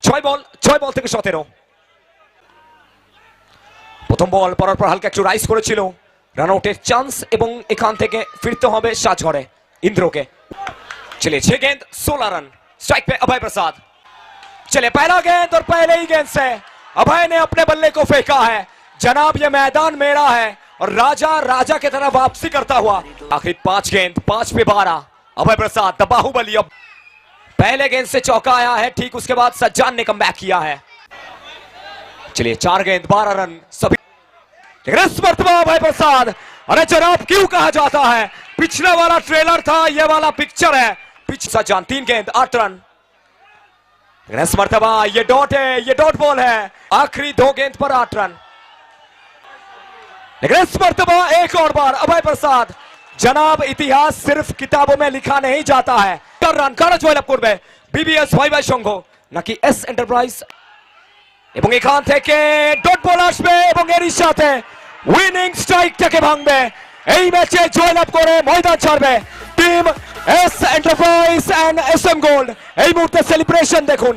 ছয় বল থেকে 17। প্রথম বল পড়ার পর হালকা একটু রাইজ করেছিল, রান আউটের চান্স এবং এখান থেকে ফিরতে হবে সাজঘরে इंद्रो के। चलिए 6 गेंद 16 रन। स्ट्राइक पे अभय प्रसाद। चले पहला गेंद और पहले ही गेंद से अभय ने अपने बल्ले को फेंका है। जनाब ये मैदान मेरा है और राजा की तरह वापसी करता हुआ। आखिर 5 गेंद 5 पे 12। अभय प्रसाद द बाहुबली अब पहले गेंद से चौका आया है, ठीक उसके बाद सज्जान ने कमबैक किया है। चलिए 4 गेंद 12 रन सभी। इस मर्तबा अभय प्रसाद, अरे जनाब क्यों कहा जाता है, पिछले वाला ट्रेलर था, ये वाला पिक्चर है। पिच सज्जान 3 गेंद 8 रन। इस मर्तबा ये डॉट है, ये डॉट बॉल है। आखिरी 2 गेंद पर 8 रन। लेकिन इस मर्तबा एक और बार अभय प्रसाद, जनाब इतिहास सिर्फ किताबों में लिखा नहीं जाता है। रन কারজ জয়লাভপুর में बीबीएस ভাই সংঘ নাকি এস এন্টারপ্রাইজ এবং এখান থেকে ডট বল আসবে এবং এর সাথে উইনিং স্ট্রাইকটাকে ভাঙবে। এই ম্যাচে জয়লাভ করে ময়দান ছাড়বে team S enterprise and SM gold. এই মুহূর্তে সেলিব্রেশন দেখুন।